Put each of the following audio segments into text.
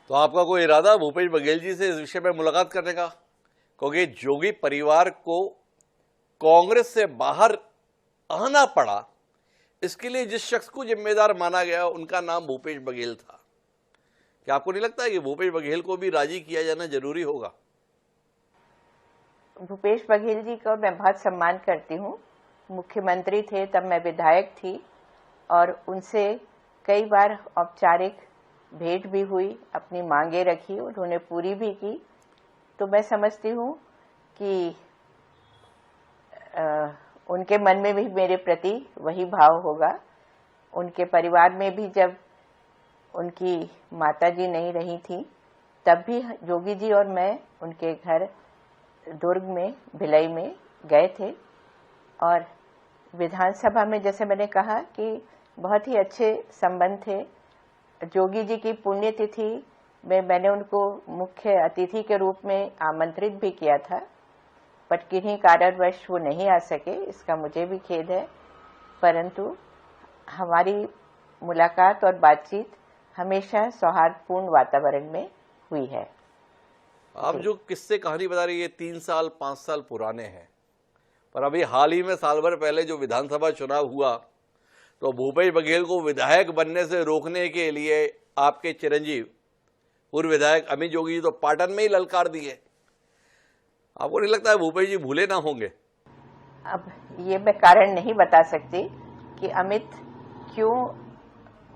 तो आपका कोई इरादा भूपेश बघेल जी से इस विषय में मुलाकात करने का? क्योंकि जोगी परिवार को कांग्रेस से बाहर आना पड़ा, इसके लिए जिस शख्स को जिम्मेदार माना गया उनका नाम भूपेश बघेल था। क्या आपको नहीं लगता है कि भूपेश बघेल को भी राजी किया जाना जरूरी होगा? भूपेश बघेल जी को मैं बहुत सम्मान करती हूँ। मुख्यमंत्री थे तब मैं विधायक थी और उनसे कई बार औपचारिक भेंट भी हुई, अपनी मांगे रखी, उन्होंने पूरी भी की। तो मैं समझती हूँ कि उनके मन में भी मेरे प्रति वही भाव होगा। उनके परिवार में भी जब उनकी माताजी नहीं रही थी तब भी जोगी जी और मैं उनके घर दुर्ग में, भिलाई में गए थे और विधानसभा में जैसे मैंने कहा कि बहुत ही अच्छे संबंध थे। जोगी जी की पुण्यतिथि में मैंने उनको मुख्य अतिथि के रूप में आमंत्रित भी किया था, बट किन्हीं कारणवश वो नहीं आ सके, इसका मुझे भी खेद है। परंतु हमारी मुलाकात और बातचीत हमेशा सौहार्दपूर्ण वातावरण में हुई है। आप जो किस्से कहानी बता रही है 3 साल 5 साल पुराने हैं, पर अभी हाल ही में साल भर पहले जो विधानसभा चुनाव हुआ तो भूपेश बघेल को विधायक बनने से रोकने के लिए आपके चिरंजीव पूर्व विधायक अमित जोगी जी तो पाटन में ही ललकार दिए। आपको नहीं लगता है भूपेश जी भूले ना होंगे? अब ये मैं कारण नहीं बता सकती कि अमित क्यों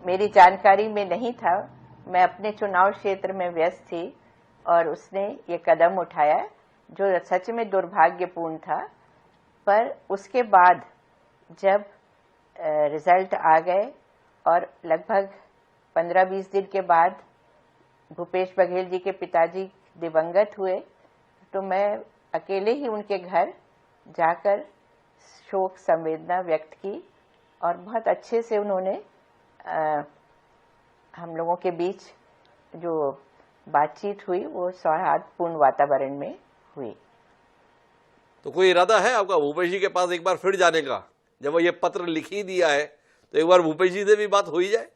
मेरी जानकारी में नहीं था। मैं अपने चुनाव क्षेत्र में व्यस्त थी और उसने ये कदम उठाया जो सच में दुर्भाग्यपूर्ण था। पर उसके बाद जब रिजल्ट आ गए और लगभग 15-20 दिन के बाद भूपेश बघेल जी के पिताजी दिवंगत हुए तो मैं अकेले ही उनके घर जाकर शोक संवेदना व्यक्त की और बहुत अच्छे से उन्होंने हम लोगों के बीच जो बातचीत हुई वो सौहार्दपूर्ण वातावरण में हुई। तो कोई इरादा है आपका भूपेश जी के पास एक बार फिर जाने का? जब वो ये पत्र लिख ही दिया है तो एक बार भूपेश जी से भी बात हो ही जाए।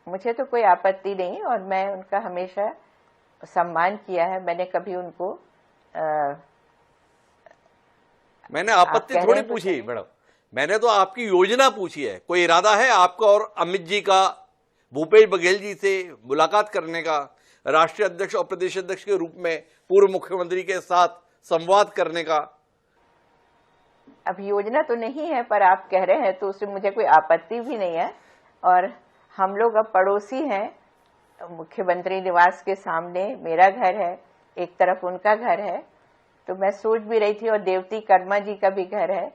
मुझे तो कोई आपत्ति नहीं और मैं उनका हमेशा सम्मान किया है। मैंने कभी उनको मैंने आपत्ति थोड़ी पूछी मैडम, मैंने तो आपकी योजना पूछी है। कोई इरादा है आपका और अमित जी का भूपेश बघेल जी से मुलाकात करने का, राष्ट्रीय अध्यक्ष और प्रदेश अध्यक्ष के रूप में पूर्व मुख्यमंत्री के साथ संवाद करने का? अब योजना तो नहीं है पर आप कह रहे हैं तो उससे मुझे कोई आपत्ति भी नहीं है। और हम लोग अब पड़ोसी हैं। मुख्यमंत्री निवास के सामने मेरा घर है, एक तरफ उनका घर है। तो मैं सोच भी रही थी और देवती कर्मा जी का भी घर है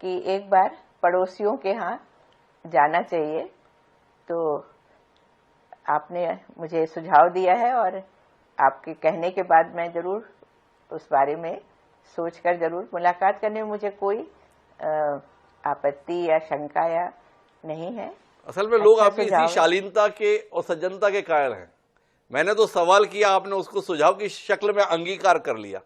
कि एक बार पड़ोसियों के यहाँ जाना चाहिए। तो आपने मुझे सुझाव दिया है और आपके कहने के बाद मैं जरूर उस बारे में सोचकर जरूर मुलाकात करने में मुझे कोई आपत्ति या शंका या नहीं है। असल में लोग आपकी इसी शालीनता के और सज्जनता के कायल हैं। मैंने तो सवाल किया, आपने उसको सुझाव की शक्ल में अंगीकार कर लिया।